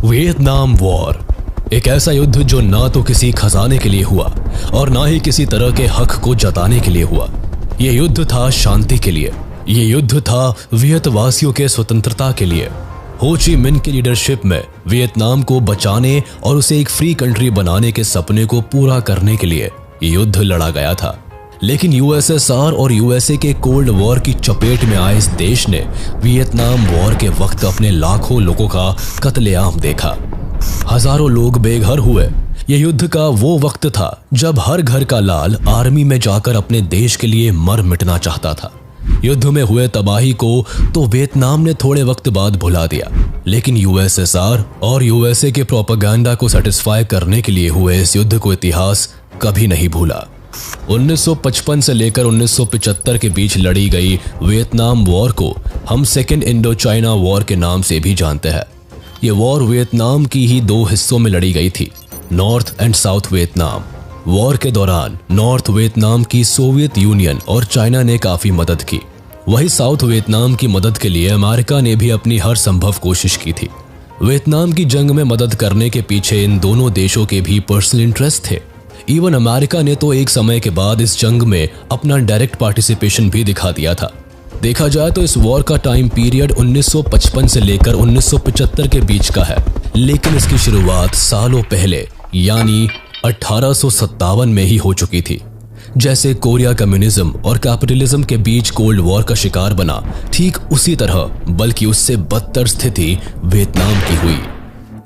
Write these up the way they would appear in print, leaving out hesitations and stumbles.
Vietnam war एक ऐसा युद्ध जो ना तो किसी खजाने के लिए हुआ और ना ही किसी तरह के हक को जताने के लिए हुआ। यह युद्ध था शांति के लिए। यह युद्ध था वियतवासियों के स्वतंत्रता के लिए। हो ची मिन की लीडरशिप में वियतनाम को बचाने और उसे एक फ्री कंट्री बनाने के सपने को पूरा करने के लिए यह युद्ध लड़ा गया था। लेकिन यूएसएसआर और यूएसए के कोल्ड वॉर की चपेट में आए इस देश ने वियतनाम वॉर के वक्त अपने लाखों लोगों का कत्लेआम देखा। हजारों लोग बेघर हुए। यह युद्ध का वो वक्त था जब हर घर का लाल आर्मी में जाकर अपने देश के लिए मर मिटना चाहता था। युद्ध में हुए तबाही को तो वियतनाम ने थोड़े वक्त बाद भुला दिया, लेकिन यूएसएसआर और यूएसए के प्रोपेगेंडा को सेटिस्फाई करने के लिए हुए इस युद्ध को इतिहास कभी नहीं भूला। 1955 से लेकर 1975 के बीच लड़ी गई वियतनाम वॉर को हम सेकेंड इंडो चाइना वॉर के नाम से भी जानते हैं। ये वॉर वियतनाम की ही दो हिस्सों में लड़ी गई थी, north and south Vietnam. War के दौरान नॉर्थ वियतनाम की सोवियत यूनियन और चाइना ने काफी मदद की। वही साउथ वियतनाम की मदद के लिए अमेरिका ने भी अपनी हर संभव कोशिश की थी। वियतनाम की जंग में मदद करने के पीछे इन दोनों देशों के भी पर्सनल इंटरेस्ट थे। इवन अमेरिका ने तो एक समय के बाद इस जंग में अपना डायरेक्ट पार्टिसिपेशन भी दिखा दिया था। देखा जाए तो इस वॉर का टाइम पीरियड 1955 से लेकर 1975 के बीच का है, लेकिन इसकी शुरुआत सालों पहले यानी 1857 में ही हो चुकी थी। जैसे कोरिया कम्युनिज्म और कैपिटलिज्म के बीच कोल्ड वॉर का शिकार बना, ठीक उसी तरह बल्कि उससे बदतर स्थिति वियतनाम की हुई।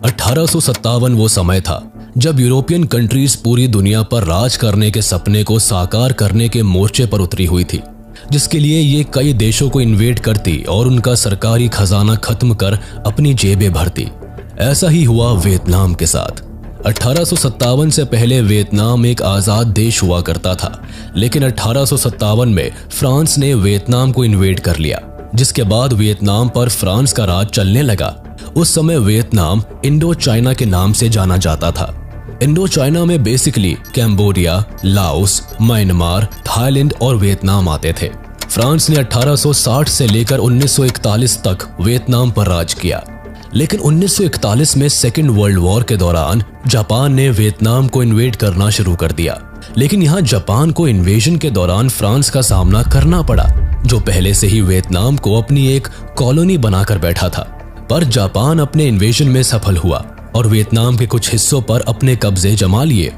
1857 वो समय था जब यूरोपियन कंट्रीज पूरी दुनिया पर राज करने के सपने को साकार करने के मोर्चे पर उतरी हुई थी, जिसके लिए ये कई देशों को इन्वेड करती और उनका सरकारी खजाना खत्म कर अपनी जेबें भरती। ऐसा ही हुआ वियतनाम के साथ। 1857 से पहले वियतनाम एक आजाद देश हुआ करता था, लेकिन 1857 में फ्रांस ने वियतनाम को इन्वेड कर लिया, जिसके बाद वियतनाम पर फ्रांस का राज चलने लगा। उस समय वियतनाम इंडो चाइना के नाम से जाना जाता था। इंडो चाइना में basically Cambodia, Laos, Myanmar, Thailand और वियतनाम आते थे। फ्रांस ने 1860 से लेकर 1941 तक वियतनाम पर राज किया, लेकिन 1941 में सेकेंड वर्ल्ड वॉर के दौरान जापान ने वियतनाम को इन्वेड करना शुरू कर दिया। लेकिन यहाँ जापान को इन्वेजन के दौरान फ्रांस का सामना करना पड़ा, जो पहले से ही वियतनाम को अपनी एक कॉलोनी बनाकर बैठा था। पर जापान अपने इन्वेजन में सफल हुआ और वियतनाम के कुछ हिस्सों पर अपने कब्जे जमा लिए।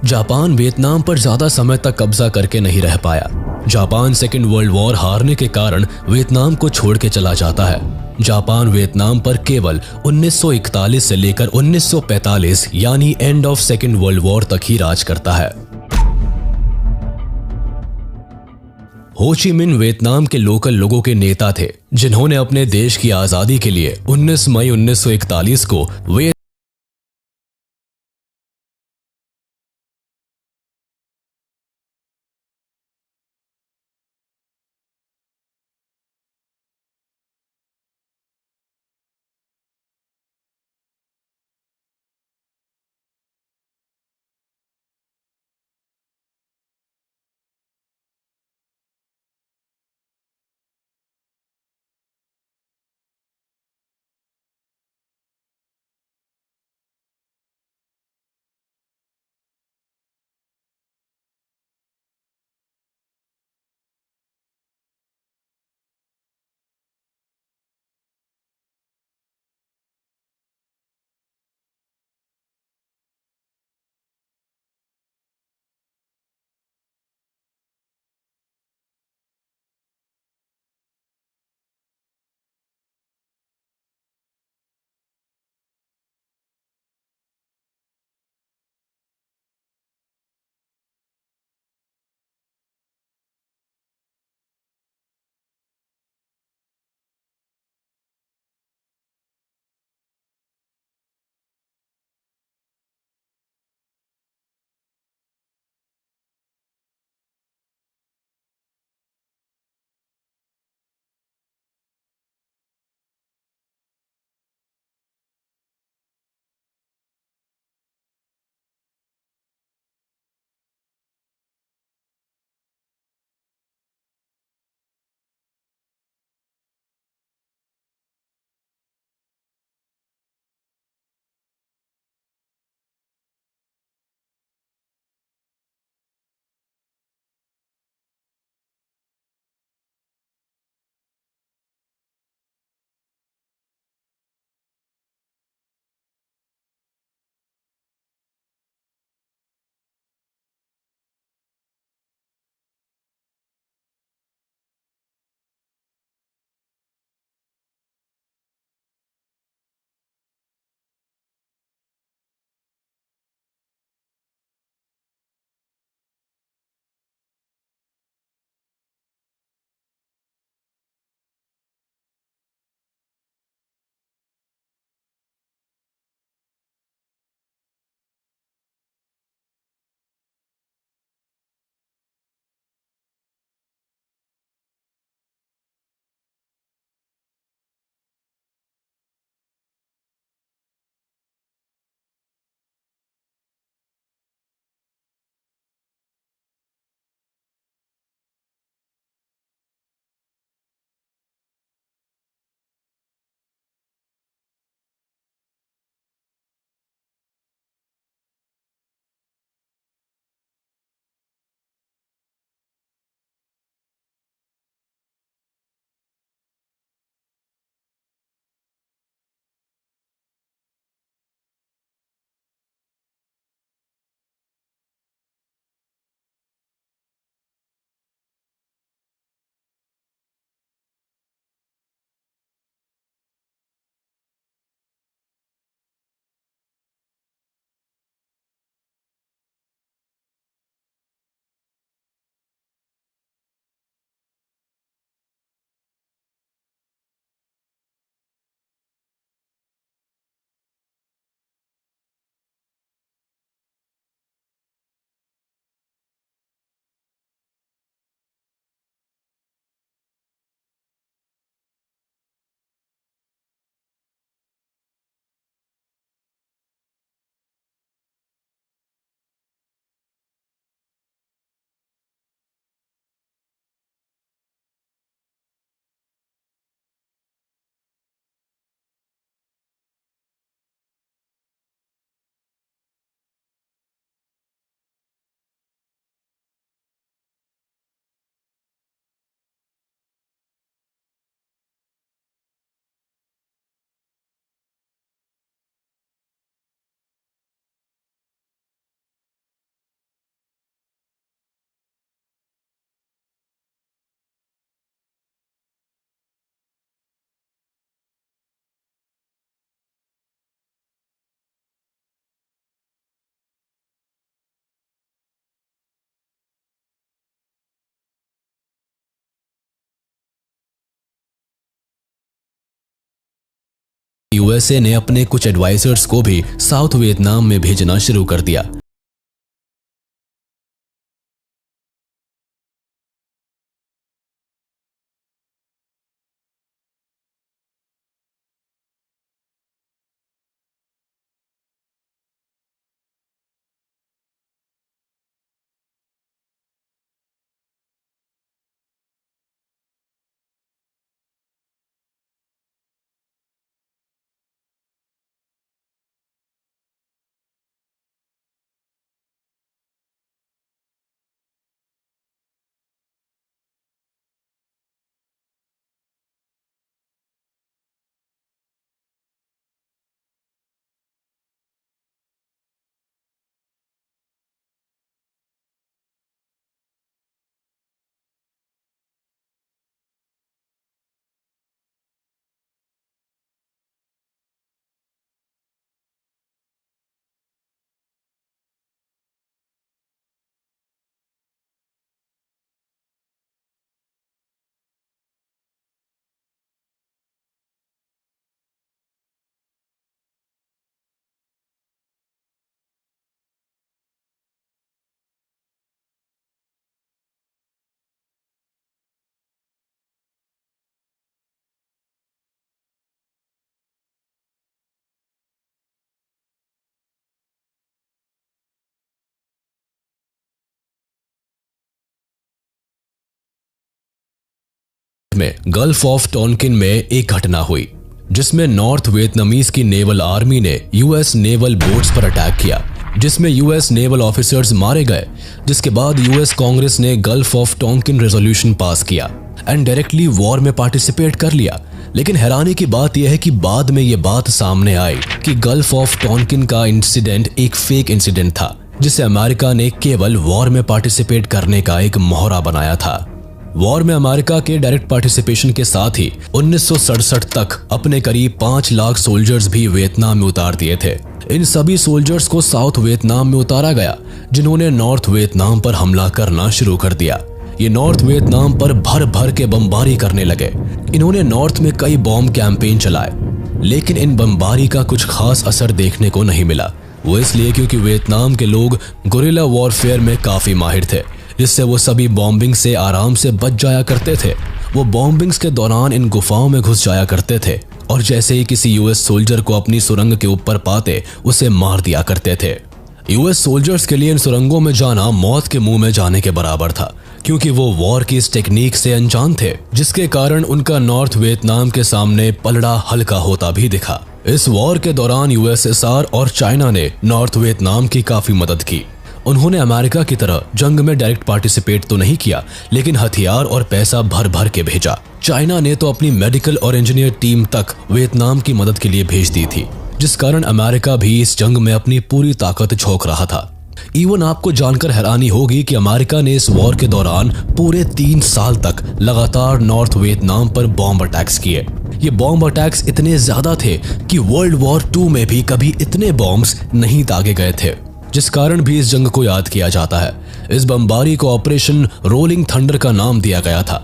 जापान वियतनाम पर ज्यादा समय तक कब्जा करके नहीं रह पाया। जापान सेकेंड वर्ल्ड वॉर हारने के कारण वियतनाम को छोड़ के चला जाता है। जापान वियतनाम पर केवल 1941 से लेकर 1945 यानी end of second world war तक ही राज करता है। हो ची मिन वियतनाम के लोकल लोगों के नेता थे, जिन्होंने अपने देश की आजादी के लिए 19 मई 1941 को यूएसए ने अपने कुछ एडवाइजर्स को भी साउथ वियतनाम में भेजना शुरू कर दिया। में गल्फ ऑफ टॉनकिन में एक घटना हुई जिसमें नॉर्थ वियतनामीज की नेवल आर्मी ने यूएस नेवल बोट्स पर अटैक किया, जिसमें यूएस नेवल ऑफिसर्स मारे गए। जिसके बाद यूएस कांग्रेस ने gulf of Tonkin resolution pass किया एंड डायरेक्टली वॉर में पार्टिसिपेट कर लिया। लेकिन हैरानी की बात यह है कि बाद में यह बात सामने आई कि गल्फ ऑफ टॉनकिन का इंसिडेंट एक फेक इंसिडेंट था, जिसे अमेरिका ने केवल वॉर में पार्टिसिपेट करने का एक मोहरा बनाया था। वॉर में अमेरिका के डायरेक्ट पार्टिसिपेशन के साथ ही 1967 तक अपने करीब 5 लाख सोल्जर्स भी वियतनाम में उतार दिए थे। इन सभी सोल्जर्स को साउथ वियतनाम में उतारा गया, जिन्होंने नॉर्थ वियतनाम पर हमला करना शुरू कर दिया। ये नॉर्थ वियतनाम पर भर भर के बमबारी करने लगे। इन्होंने नॉर्थ में कई बॉम्ब कैंपेन चलाए, लेकिन इन बमबारी का कुछ खास असर देखने को नहीं मिला। वो इसलिए क्योंकि वियतनाम के लोग गुरिल्ला वॉरफेयर में काफी माहिर थे, जिससे वो सभी बॉम्बिंग से आराम से बच जाया करते थे। वो बॉम्बिंग्स के दौरान इन गुफाओं में घुस जाया करते थे और जैसे ही किसी यूएस सोल्जर को अपनी सुरंग के ऊपर पाते उसे मार दिया करते थे। यूएस सोल्जर्स के लिए इन सुरंगों में जाना मौत के मुंह में जाने के बराबर था, क्योंकि वो वॉर की इस टेक्निक से अनजान थे, जिसके कारण उनका नॉर्थ वियतनाम के सामने पलड़ा हल्का होता भी दिखा। इस वॉर के दौरान यूएसएसआर और चाइना ने नॉर्थ वियतनाम की काफी मदद की। उन्होंने अमेरिका की तरह जंग में डायरेक्ट पार्टिसिपेट तो नहीं किया, लेकिन हथियार और पैसा भर भर के भेजा। चाइना ने तो अपनी मेडिकल और इंजीनियर टीम तक वियतनाम की मदद के लिए भेज दी थी, जिस कारण अमेरिका भी इस जंग में अपनी पूरी ताकत झोंक रहा था। इवन आपको जानकर हैरानी होगी कि अमेरिका ने इस वॉर के दौरान पूरे 3 साल तक लगातार नॉर्थ वियतनाम पर बॉम्ब अटैक्स किए। ये बॉम्ब अटैक्स इतने ज्यादा थे कि वर्ल्ड वॉर 2 में भी कभी इतने बॉम्ब्स नहीं दागे गए थे, जिस कारण भी इस जंग को याद किया जाता है। इस बमबारी को ऑपरेशन रोलिंग थंडर का नाम दिया गया था।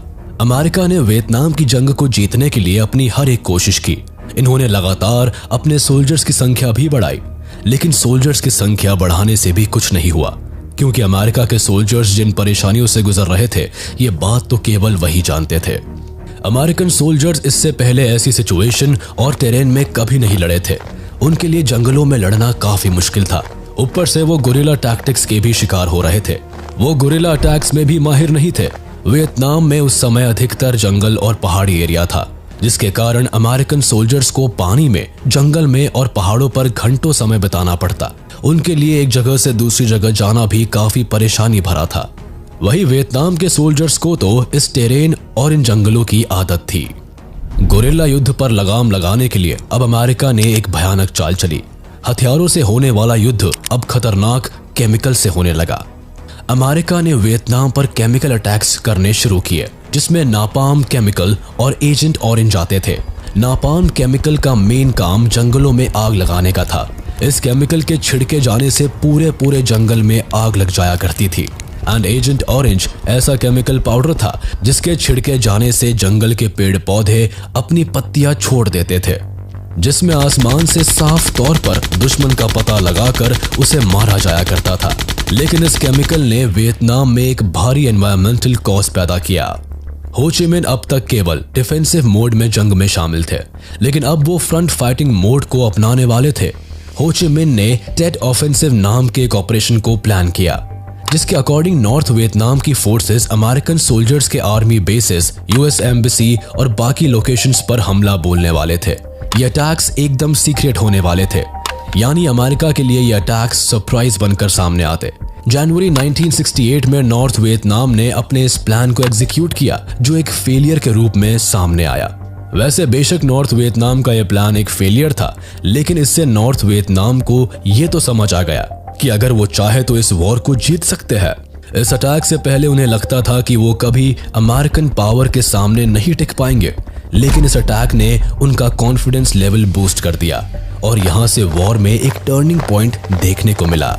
अमेरिका ने वियतनाम की जंग को जीतने के लिए अपनी हर एक कोशिश की। इन्होंने लगातार अपने सोल्जर्स की संख्या भी बढ़ाई, लेकिन सोल्जर्स की संख्या बढ़ाने से भी कुछ नहीं हुआ, क्योंकि अमेरिका के सोल्जर्स जिन परेशानियों से गुजर रहे थे ये बात तो केवल वही जानते थे। अमेरिकन सोल्जर्स इससे पहले ऐसी सिचुएशन और टेरेन में कभी नहीं लड़े थे। उनके लिए जंगलों में लड़ना काफी मुश्किल था। ऊपर से वो गुरिल्ला टैक्टिक्स के भी शिकार हो रहे थे। वो गुरिल्ला अटैक्स में भी माहिर नहीं थे। वियतनाम में उस समय अधिकतर जंगल और पहाड़ी एरिया था, जिसके कारण अमेरिकन सोल्जर्स को पानी में, जंगल में और पहाड़ों पर घंटों समय बिताना पड़ता। उनके लिए एक जगह से दूसरी जगह जाना भी काफी परेशानी भरा था। वही वियतनाम के सोल्जर्स को तो इस टेरेन और इन जंगलों की आदत थी। गुरिल्ला युद्ध पर लगाम लगाने के लिए अब अमेरिका ने एक भयानक चाल चली। हथियारों से होने वाला युद्ध अब खतरनाक केमिकल से होने लगा। अमेरिका ने वियतनाम पर केमिकल अटैक्स करने शुरू किए, जिसमें नापाम केमिकल और एजेंट ऑरेंज आते थे। नापाम केमिकल का मेन काम जंगलों में आग लगाने का था। इस केमिकल के छिड़के जाने से पूरे जंगल में आग लग जाया करती थी। एंड एजेंट ऑरेंज ऐसा केमिकल पाउडर था जिसके छिड़के जाने से जंगल के पेड़ पौधे अपनी पत्तियां छोड़ देते थे। जिसमें आसमान से साफ तौर पर दुश्मन का पता लगाकर उसे मारा जाया करता था। लेकिन इस केमिकल ने वियतनाम में एक भारी एनवायरमेंटल कॉज पैदा किया। हो ची मिन अब तक केवल डिफेंसिव मोड में जंग में शामिल थे, लेकिन अब वो फ्रंट फाइटिंग मोड को अपनाने वाले थे। हो ची मिन ने टेट ऑफेंसिव नाम के एक ऑपरेशन को प्लान किया, जिसके अकॉर्डिंग नॉर्थ वियतनाम की फोर्सेस अमेरिकन सोल्जर्स के आर्मी बेसिस, यूएस एम्बेसी और बाकी लोकेशंस पर हमला बोलने वाले थे। ये अटैक्स एकदम सीक्रेट होने वाले थे, यानी अमेरिका के लिए ये अटैक्स सरप्राइज बनकर सामने आते। जनवरी 1968 में नॉर्थ वियतनाम ने अपने इस प्लान को एग्जीक्यूट किया, जो एक फेलियर के रूप में सामने आया। वैसे बेशक नॉर्थ वियतनाम का यह प्लान एक फेलियर था, लेकिन इससे नॉर्थ वियतनाम को यह तो समझ आ गया कि अगर वो चाहे तो इस वॉर को जीत सकते हैं। इस अटैक से पहले उन्हें लगता था कि वो कभी अमेरिकन पावर के सामने नहीं टिक पाएंगे, लेकिन इस अटैक ने उनका कॉन्फिडेंस लेवल बूस्ट कर दिया और यहां से वॉर में एक टर्निंग पॉइंट देखने को मिला।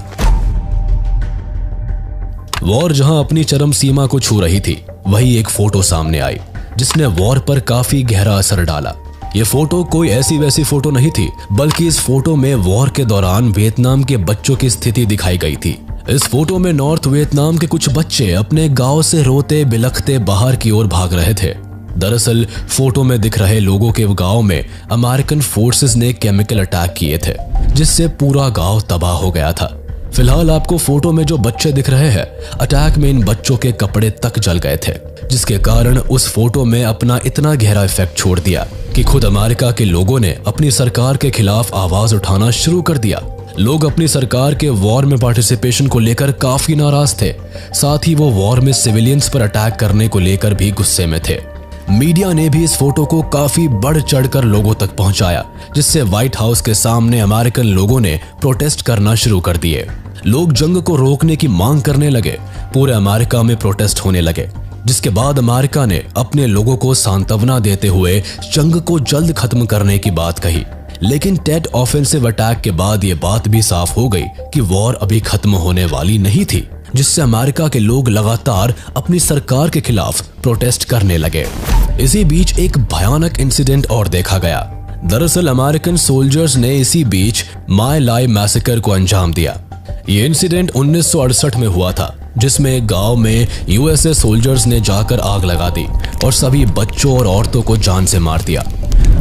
वॉर जहां अपनी चरम सीमा को छू रही थी, वही एक फोटो सामने आई जिसने वॉर पर काफी गहरा असर डाला। ये फोटो कोई ऐसी वैसी फोटो नहीं थी, बल्कि इस फोटो में वॉर के दौरान वियतनाम के बच्चों की स्थिति दिखाई गई थी। इस फोटो में नॉर्थ वियतनाम के कुछ बच्चे अपने गांव से रोते बिलखते बाहर की ओर भाग रहे थे। दरअसल फोटो में दिख रहे लोगों के गांव में अमेरिकन फोर्सेस ने केमिकल अटैक किए थे, जिससे पूरा गांव तबाह हो गया था। फिलहाल आपको फोटो में जो बच्चे दिख रहे हैं, अटैक में इन बच्चों के कपड़े तक जल गए थे, जिसके कारण उस फोटो में अपना इतना गहरा इफेक्ट छोड़ दिया कि खुद अमेरिका के लोगों ने अपनी सरकार के खिलाफ आवाज उठाना शुरू कर दिया। लोग अपनी सरकार के वॉर में पार्टिसिपेशन को लेकर काफी नाराज थे। साथ ही वो वॉर में सिविलियंस पर अटैक करने को लेकर भी गुस्से में थे। मीडिया ने भी इस फोटो को काफी बढ़ चढ़कर लोगों तक पहुंचाया, जिससे व्हाइट हाउस के सामने अमेरिकन लोगों ने प्रोटेस्ट करना शुरू कर दिए। लोग जंग को रोकने की मांग करने लगे। पूरे अमेरिका में प्रोटेस्ट होने लगे, जिसके बाद अमेरिका ने अपने लोगों को सांत्वना देते हुए जंग को जल्द खत्म करने की बात कही। लेकिन टेट ऑफेंसिव अटैक के बाद ये बात भी साफ हो गई कि वॉर अभी खत्म होने वाली नहीं थी, जिससे अमेरिका के लोग लगातार अपनी सरकार के खिलाफ प्रोटेस्ट करने लगे। इसी बीच एक भयानक इंसिडेंट और देखा गया। दरअसल अमेरिकन सोल्जर्स ने इसी बीच माय लाई मैसेकर को अंजाम दिया। ये इंसिडेंट 1968 में हुआ था, जिसमें एक गांव में यूएसए सोल्जर्स ने जाकर आग लगा दी और सभी बच्चों और औरतों को जान से मार दिया।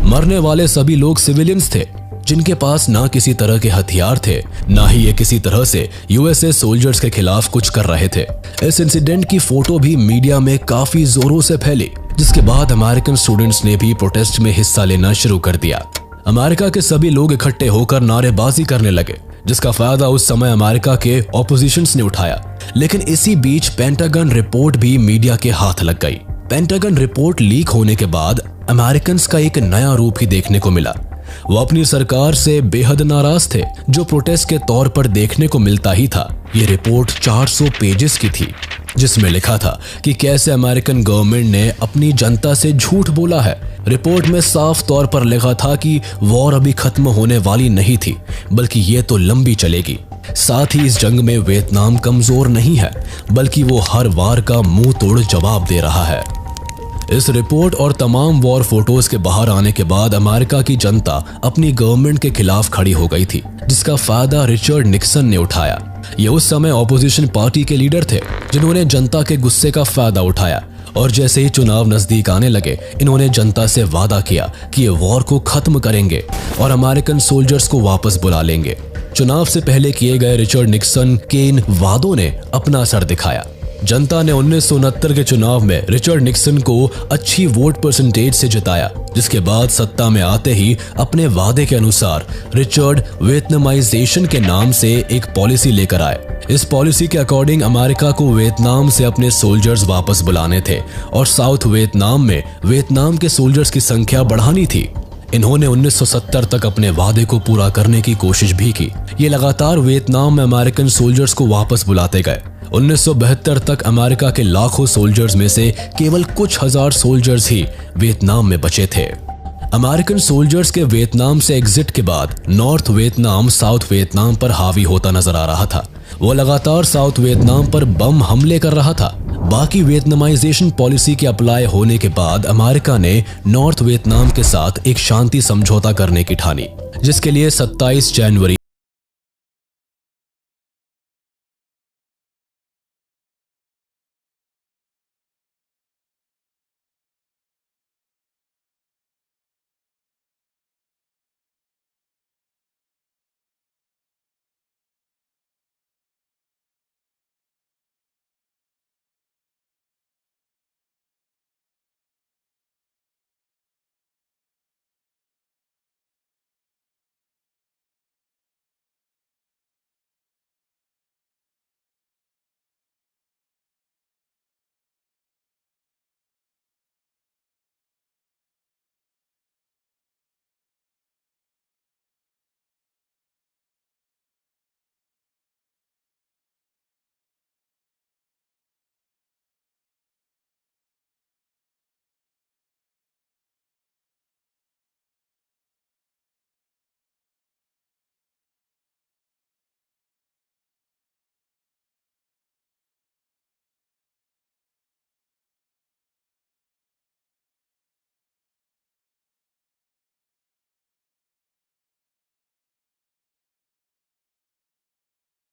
मरने वाले सभी लोग सिविलियंस थे, जिनके पास ना किसी तरह के हथियार थे, ना ही ये किसी तरह से यूएसए सोल्जर्स के खिलाफ कुछ कर रहे थे। इस इंसिडेंट की फोटो भी मीडिया में काफी जोरों से फैली, जिसके बाद अमेरिकन स्टूडेंट्स ने भी प्रोटेस्ट में हिस्सा लेना शुरू कर दिया। अमेरिका के सभी लोग इकट्ठे होकर नारेबाजी करने लगे, जिसका फायदा उस समय अमेरिका के ऑपोजिशंस ने उठाया। लेकिन इसी बीच पेंटागन रिपोर्ट भी मीडिया के हाथ लग गई। पेंटागन रिपोर्ट लीक होने के बाद अमेरिकन्स का एक नया रूप ही देखने को मिला। वो अपनी सरकार से बेहद नाराज थे, जो प्रोटेस्ट के तौर पर देखने को मिलता ही था। ये रिपोर्ट 400 पेजेस की थी, जिसमें लिखा था कि कैसे अमेरिकन गवर्नमेंट ने अपनी जनता से झूठ बोला है। रिपोर्ट में साफ तौर पर लिखा था कि वॉर अभी खत्म होने वाली नहीं थी, बल्कि ये तो लंबी चलेगी। साथ ही इस जंग में वियतनाम कमजोर नहीं है, बल्कि वो हर वार का मुंह तोड़ जवाब दे रहा है। इस रिपोर्ट और तमाम वॉर फोटोज के बाहर आने के बाद अमेरिका की जनता अपनी गवर्नमेंट के खिलाफ खड़ी हो गई थी, जिसका फायदा रिचर्ड निक्सन ने उठाया। ये उस समय ऑपोजिशन पार्टी के लीडर थे, जिन्होंने जनता के गुस्से का फायदा उठाया और जैसे ही चुनाव नजदीक आने लगे, इन्होंने जनता से वादा किया कि ये वॉर को खत्म करेंगे और अमेरिकन सोल्जर्स को वापस बुला लेंगे। चुनाव से पहले किए गए रिचर्ड निक्सन के इन वादों ने अपना असर दिखाया। जनता ने 1969 के चुनाव में रिचर्ड निक्सन को अच्छी वोट परसेंटेज से जिताया, जिसके बाद सत्ता में आते ही अपने वादे के अनुसार रिचर्ड वियतनामाइजेशन के नाम से एक पॉलिसी लेकर आए। इस पॉलिसी के अकॉर्डिंग अमेरिका को वियतनाम से अपने सोल्जर्स वापस बुलाने थे और साउथ वियतनाम में वियतनाम के सोल्जर्स की संख्या बढ़ानी थी। इन्होंने 1970 तक अपने वादे को पूरा करने की कोशिश भी की। ये लगातार वियतनाम में अमेरिकन सोल्जर्स को वापस बुलाते गए। 1972 तक अमेरिका के लाखों सोल्जर्स में से केवल कुछ हजार सोल्जर्स ही वियतनाम में बचे थे। अमेरिकन सोल्जर्स के वियतनाम से एग्जिट के बाद नॉर्थ वियतनाम साउथ वियतनाम पर हावी होता नजर आ रहा था। वो लगातार साउथ वियतनाम पर बम हमले कर रहा था। बाकी वियतनामाइजेशन पॉलिसी के अप्लाई होने के बाद अमेरिका ने नॉर्थ वियतनाम के साथ एक शांति समझौता करने की ठानी, जिसके लिए 27 जनवरी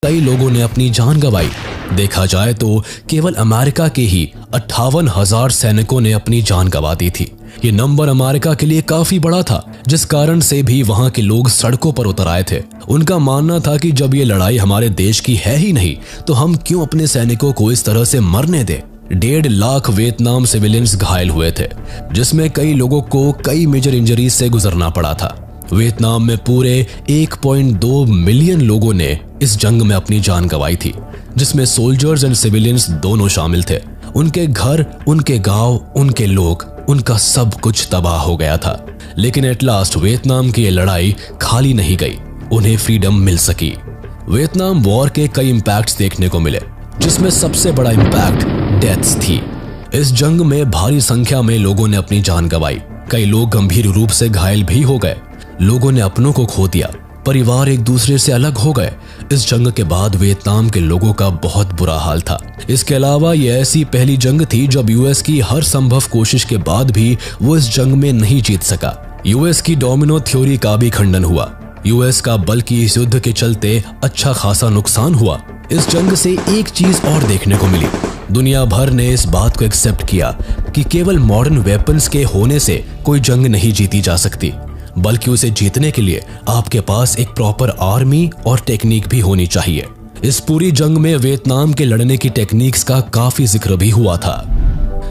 कई लोगों ने अपनी जान गंवाई। देखा जाए तो केवल अमेरिका के ही 58,000 सैनिकों ने अपनी जान गंवा दी थी। ये नंबर अमेरिका के लिए काफी बड़ा था, जिस कारण से भी वहां के लोग सड़कों पर उतर आए थे। उनका मानना था कि जब ये लड़ाई हमारे देश की है ही नहीं, तो हम क्यों अपने सैनिकों को इस तरह से मरने दें। 1.5 लाख वियतनाम सिविलियंस घायल हुए थे, जिसमें कई लोगों को कई मेजर इंजरीज से गुजरना पड़ा था। वियतनाम में पूरे 1.2 मिलियन लोगों ने इस जंग में अपनी जान गंवाई थी, जिसमें सोल्जर्स एंड सिविलियंस दोनों शामिल थे। उनके घर, उनके गांव, उनके लोग, उनका सब कुछ तबाह हो गया था। लेकिन एट लास्ट वियतनाम की ये लड़ाई खाली नहीं गई, उन्हें फ्रीडम मिल सकी। वियतनाम वॉर के कई इंपैक्ट्स देखने को मिले, जिसमें सबसे बड़ा इंपैक्ट डेथ्स थी। इस जंग में भारी संख्या में लोगों ने अपनी जान गंवाई। कई लोग गंभीर रूप से घायल भी हो गए। लोगों ने अपनों को खो दिया, परिवार एक दूसरे से अलग हो गए। इस जंग के बाद वियतनाम के लोगों का बहुत बुरा हाल था। इसके अलावा ये ऐसी पहली जंग थी जब यूएस की हर संभव कोशिश के बाद भी वो इस जंग में नहीं जीत सका। यूएस की डोमिनो थ्योरी का भी खंडन हुआ। यूएस का बल्कि इस युद्ध के चलते अच्छा खासा नुकसान हुआ। इस जंग से एक चीज और देखने को मिली। दुनिया भर ने इस बात को एक्सेप्ट किया कि केवल मॉडर्न वेपन्स के होने से कोई जंग नहीं जीती जा सकती, बल्कि उसे जीतने के लिए आपके पास एक प्रॉपर आर्मी और टेक्निक भी होनी चाहिए। इस पूरी जंग में वियतनाम के लड़ने की टेक्निक्स का काफी जिक्र भी हुआ था।